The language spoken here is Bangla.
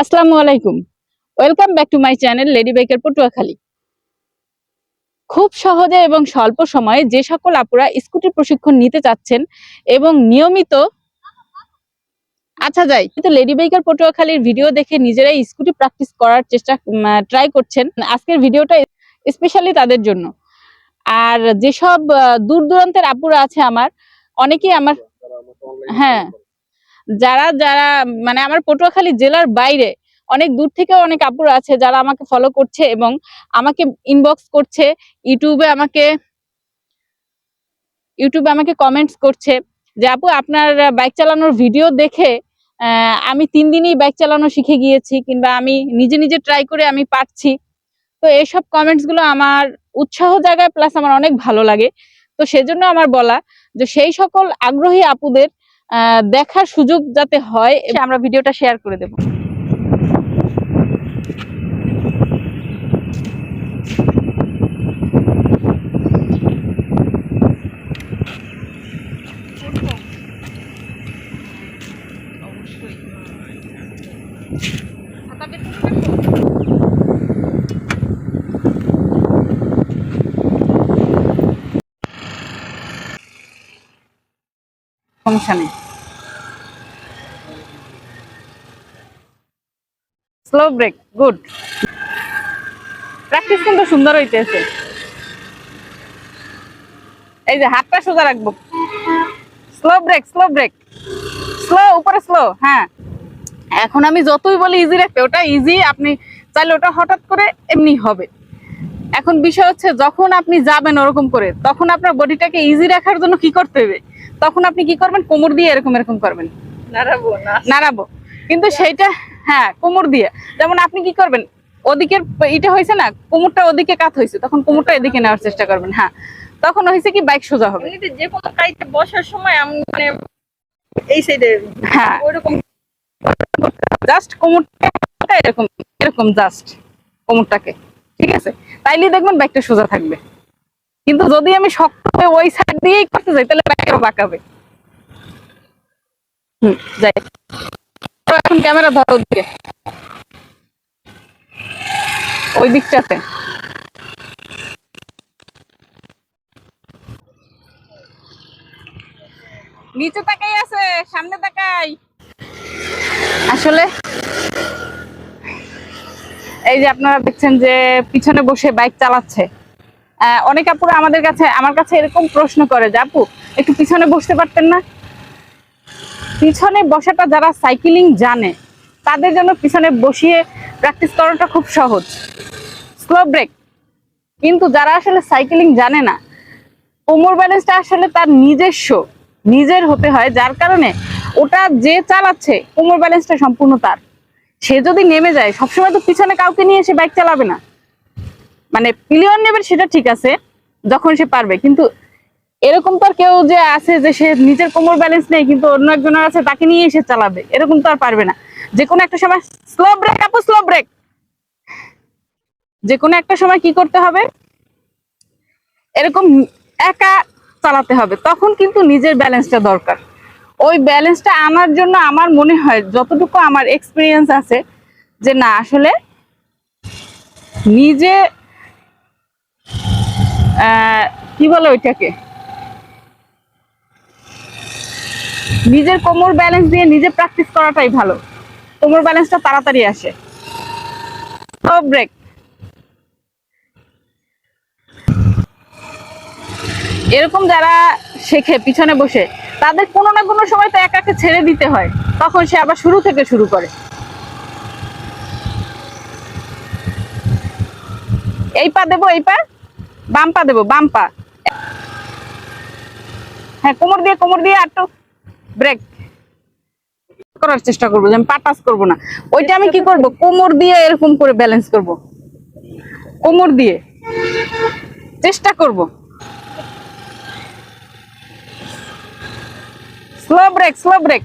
আসসালামু আলাইকুম। Welcome back to my channel lady biker Patuakhali. খুব সহজে এবং স্বল্প সময়ে যে সকল আপুরা স্কুটি প্রশিক্ষণ নিতে চাচ্ছেন এবং নিয়মিত কিন্তু লেডি বাইকার পটুয়াখালীর ভিডিও দেখে নিজেরাই স্কুটি প্র্যাকটিস করার ট্রাই করছেন, আজকের ভিডিওটা স্পেশালি তাদের জন্য। আর যেসব দূর দূরান্তের আপুরা আছে অনেকেই হ্যাঁ, যারা যারা মানে আমার পটুয়াখালী জেলার বাইরে অনেক দূর থেকে অনেক আপুরা আছে যারা আমাকে ফলো করছে এবং আমাকে ইনবক্স করছে, ইউটিউবে আমাকে কমেন্টস করছে যে আপু আপনার বাইক চালানোর ভিডিও দেখে আমি 3 দিনেই বাইক চালানো শিখে গিয়েছি, কিংবা আমি নিজে নিজে ট্রাই করে আমি পারছি। তো এইসব কমেন্টস গুলো আমার উৎসাহ জায়গায়, প্লাস আমার অনেক ভালো লাগে। তো সেজন্য আমার বলা যে সেই সকল আগ্রহী আপুদের দেখার সুযোগ যাতে হয়, আমরা ভিডিওটা শেয়ার করে দেব। সমস্যা নেই, স্লো ব্রেক, গুড। প্র্যাকটিস কিন্তু সুন্দর হইতেছে। এই যে হাতটা সোজা রাখবো, slow break, slow break, slow, উপরে স্লো। হ্যাঁ, এখন আমি যতই বলি ইজি রাখতে, ওটা ইজি, আপনি চাইলে ওটা হঠাৎ করে এমনি হবে। এখন বিষয় হচ্ছে যখন আপনি যাবেন ওরকম করে, তখন আপনার বডিটাকে ইজি রাখার জন্য কি করতে হবে, তখন আপনি কি করবেন, কোমর দিয়ে এরকম এরকম করবেন, নাড়াবো। কিন্তু সেইটা, হ্যাঁ, কোমর দিয়ে। যেমন আপনি কি করবেন, ওদিকের এটা হয়েছে না, কোমরটা ওদিকে কাত হয়েছে, তখন কোমরটা এদিকে নেওয়ার চেষ্টা করবেন। হ্যাঁ, তখন হয়েছে কি বাইক সোজা হবে। যে কোনো গাড়িতে বসার সময় আমি মানে এই সাইডে, হ্যাঁ, ওইরকম জাস্ট কোমরটা এরকম এরকম, জাস্ট কোমরটাকে, ঠিক আছে, তাইলে দেখবেন বাইকটা সোজা থাকবে। কিন্তু যদি আমি শক্ত হয়ে ওই সাইড দিয়েই করতে যাই, তাহলে বাইকটা বাঁকাবে। যাই, এখন ক্যামেরা ধরো ওদিকে, ওই দিকটাতে। নিচে তাকাই আছে, সামনে তাকাই। আসলে এই যে আপনারা দেখছেন যে পিছনে বসে বাইক চালাচ্ছে, অনেক আপুরা আমার কাছে এরকম প্রশ্ন করে যে আপু একটু পিছনে বসতে পারতেন না। পিছনে বসাটা যারা সাইক্লিং জানে তাদের জন্য পিছনে বসিয়ে প্র্যাকটিস করাটা খুব সহজ, স্লো ব্রেক। কিন্তু যারা আসলে সাইক্লিং জানে না, কোমর ব্যালেন্সটা আসলে তার নিজের হতে হয়, যার কারণে ওটা যে চালাচ্ছে কোমর ব্যালেন্সটা সম্পূর্ণ তার। সে যদি নেমে যায়, সবসময় তো পিছনে কাউকে নিয়ে সে বাইক চালাবে না। মানে পিলিয়ন নেবে সেটা ঠিক আছে যখন সে পারবে, কিন্তু এরকম তো আর কেউ যে আছে যে সে নিজের কোমর ব্যালেন্স নেই কিন্তু অন্য একজনের আছে তাকে নিয়ে এসে চালাবে, এরকম তো আর পারবে না। যে কোনো একটা সময় স্লো ব্রেক, আপু স্লো ব্রেক, যে কোনো একটা সময় কি করতে হবে, এরকম একা চালাতে হবে। তখন কিন্তু নিজের ব্যালেন্সটা দরকার। ওই ব্যালেন্সটা আনার জন্য আমার মনে হয়, যতটুকু আমার এক্সপিরিয়েন্স আছে, যে না আসলে নিজে কি বলে ওইটাকে, নিজের কোমর ব্যালেন্স দিয়ে নিজে প্র্যাকটিস করাটাই ভালো। কোমর ব্যালেন্সটা তাড়াতাড়ি আসে। ব্রেক, এরকম যারা শেখে পিছনে বসে, তাদের কোনো না কোনো সময় তো একাকে ছেড়ে দিতে হয়, তখন সে আবার শুরু থেকে শুরু করে। এই পা দেবো, এই পা, বাম পা দেবো, বাম পা। হ্যাঁ, কোমর দিয়ে একটু ব্রেক করার চেষ্টা করবো, যে আমি পা টাচ করবো না। ওইটা আমি কি করব, কোমর দিয়ে এরকম করে ব্যালেন্স করব, কোমর দিয়ে চেষ্টা করব। Slow break, slow break,